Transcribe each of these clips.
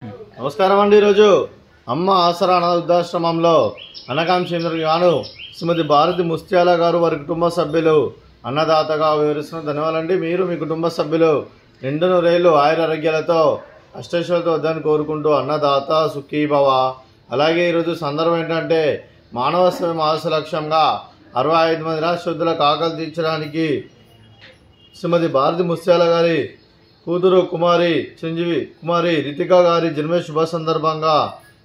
నమస్కారం అండి. ఈరోజు అమ్మ ఆసరా అనాథ వృద్ధాశ్రమంలో అన్నకాంక్షేంద్రులు గాను శ్రీమతి భారతి ముస్త్యాల గారు వారి కుటుంబ సభ్యులు అన్నదాతగా వివరిస్తున్న ధన్యవాదాలండి. మీరు మీ కుటుంబ సభ్యులు నిండు నూరేళ్లు ఆయురారోగ్యాలతో అష్టైశ్వర్యాలతో వద్దని కోరుకుంటూ అన్నదాత సుఖీభవ. అలాగే ఈరోజు సందర్భం ఏంటంటే మానవ సేవ మాస లక్ష్యంగా 65 మంది నిరాశ్రద్ధులకు ఆకలి తీర్చడానికి శ్రీమతి భారతి ముస్త్యాల గారి కూతురు కుమారి చిరంజీవి కుమారి రితిక గారి జన్మ శుభ సందర్భంగా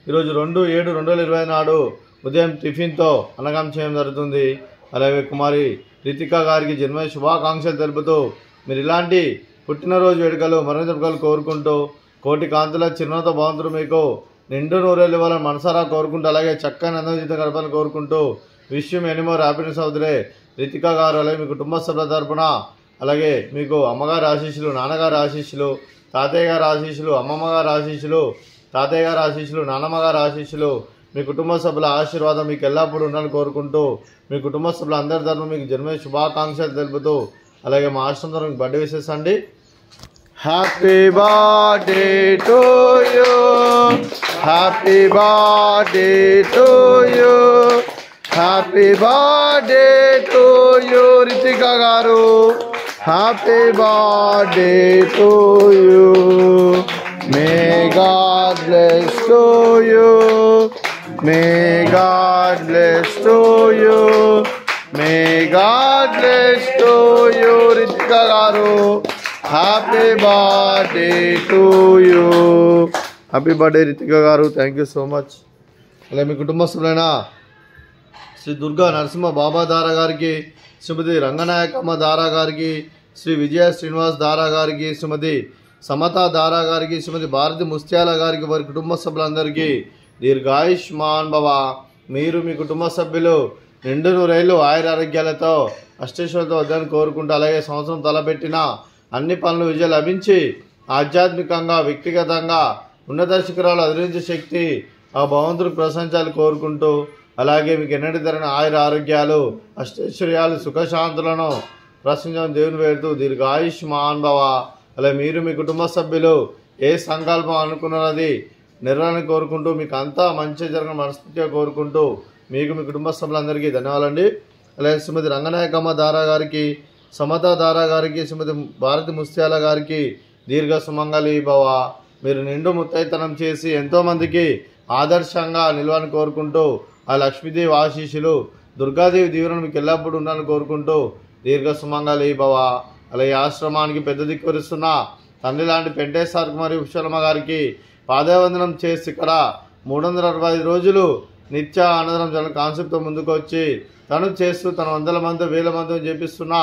ఈరోజు 2/7/2020 నాడు ఉదయం టిఫిన్తో అన్నదానం చేయడం జరుగుతుంది. అలాగే కుమారి రితిక గారికి జన్మ శుభాకాంక్షలు తెలుపుతూ మీరు ఇలాంటి పుట్టినరోజు వేడుకలు మరణ జరుపుకలు కోరుకుంటూ కోటి కాంతుల చిరునవ్వుతో భగవంతుడు మీకు నిండు నూరేళ్ళు ఇవ్వాలని మనసారా కోరుకుంటూ అలాగే చక్కని అందం జీవితం గడపాలని కోరుకుంటూ విషయం ఎనిమోర్ హ్యాపీనెస్ అవుతులే రితిక గారు అలాగే మీ కుటుంబ సభ్యుల తరపున అలాగే మీకు అమ్మగారి ఆశీస్సులు, నాన్నగారి ఆశీస్సులు, తాతయ్య గారి ఆశీస్సులు, అమ్మమ్మ గారి ఆశీస్సులు, తాతయ్య గారి ఆశీస్సులు, నాన్నమ్మ గారి ఆశీస్సులు, మీ కుటుంబ సభ్యుల ఆశీర్వాదం మీకు ఎల్లప్పుడూ ఉండాలని కోరుకుంటూ మీ కుటుంబ సభ్యుల అందరి తరపున మీకు జన్మ శుభాకాంక్షలు తెలుపుతూ అలాగే మా ఆశ్రమం తరపున మీకు బర్త్డే విషెస్ అండి. Happy birthday to you, happy birthday to you, happy birthday to you Ritika garu, happy birthday to you. May God bless to you, may God bless to you, may God bless to you Ritika garu, happy birthday to you. Happy birthday Ritika garu, thank you so much. అలాగే మీ కుటుంబస్తులైన శ్రీ దుర్గా నరసింహ బాబా దారా గారికి, శ్రీమతి రంగనాయకమ్మ దారా గారికి, శ్రీ విజయ శ్రీనివాస్ దారా గారికి, శ్రీమతి సమత దారా గారికి, శ్రీమతి భారతి ముస్త్యాల గారికి వారి కుటుంబ సభ్యులందరికీ దీర్ఘాయుష్మాన్ భవ. మీరు మీ కుటుంబ సభ్యులు నిండు నూరేళ్లు ఆయురారోగ్యాలతో అష్టైశ్వర్యాలతో వద్దని కోరుకుంటూ అలాగే సంవత్సరం తలపెట్టిన అన్ని పనులు విజయం లభించి ఆధ్యాత్మికంగా వ్యక్తిగతంగా ఉన్నత శిఖరాలు అధిరించే శక్తి ఆ భగవంతుడికి ప్రశంసాలు కోరుకుంటూ అలాగే మీకు ఎన్నటి ధరని ఆయుర ఆరోగ్యాలు అష్టైశ్వర్యాలు సుఖశాంతులను ప్రశ్నించడం దేవుని వేడుతూ దీర్ఘాయుష్మాన్ భవ. అలాగే మీరు మీ కుటుంబ సభ్యులు ఏ సంకల్పం అనుకున్నది నిర్వహణ కోరుకుంటూ మీకు అంతా మంచి జరగని మనస్ఫూర్తిగా కోరుకుంటూ మీకు మీ కుటుంబ సభ్యులందరికీ ధన్యవాదాలండి. అలాగే శ్రీమతి రంగనాయకమ్మ దారా గారికి, సమత దారా గారికి, శ్రీమతి భారతి ముస్త్యాల గారికి దీర్ఘ సుమంగళి భవ. మీరు నిండు ముత్తైతనం చేసి ఎంతోమందికి ఆదర్శంగా నిలవని కోరుకుంటూ ఆ లక్ష్మీదేవి ఆశీస్సులు దుర్గాదేవి దీవెనలు మీకు ఎల్లప్పుడూ ఉండాలని కోరుకుంటూ దీర్ఘ సుమంగళి భవ. అలాగే ఆశ్రమానికి పెద్ద దిక్కువరిస్తున్న తండ్రి లాంటి పెంటేశ్వర కుమారి ఉషలమ్మ గారికి పాదవందనం చేసి ఇక్కడ 365 రోజులు నిత్య అన్నదానం జన కాన్సెప్ట్తో ముందుకు వచ్చి తను చేస్తూ తన 100 మంది 1000 మందితో చేపిస్తున్న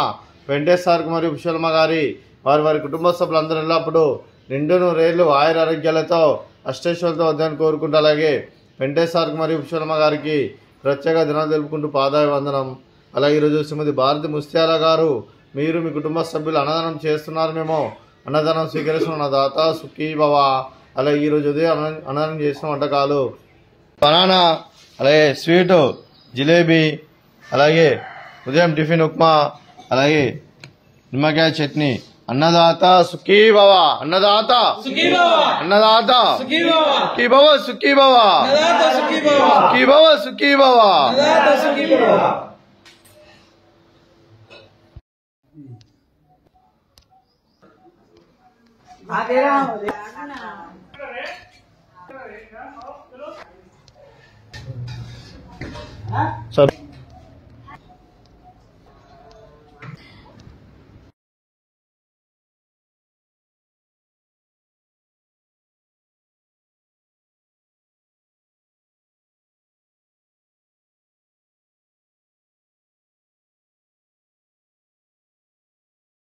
వెంకటేశ్వర కుమారి ఉషలమ్మ గారి వారి కుటుంబ సభ్యులందరూ ఎల్లప్పుడూ నిండు నూరేళ్లు ఆయురారోగ్యాలతో అష్టైశ్వర్యాలతో వద్దని కోరుకుంటూ అలాగే వెంకటేశ్వర కుమారి ఉషలమ్మ గారికి ప్రత్యేక దినాలు తెలుపుకుంటూ పాదాభివందనం. అలాగే ఈరోజు శ్రీమతి భారతి ముస్త్యాల గారు మీరు మీ కుటుంబ సభ్యులు అన్నదానం చేస్తున్నారు, మేము అన్నదానం స్వీకరిస్తున్న దాత సుఖీభవ. అలాగే ఈరోజు ఉదయం అన్నదానం చేసిన వంటకాలు బనానా, అలాగే స్వీటు జిలేబీ, అలాగే ఉదయం టిఫిన్ ఉప్మా, అలాగే నిమ్మకాయ చట్నీ. అన్నదాత సుఖీభవ, అన్నదాత అన్నదాత సుఖీభవ, సుఖీభవ సుఖీభవ సుఖీభవ. సరే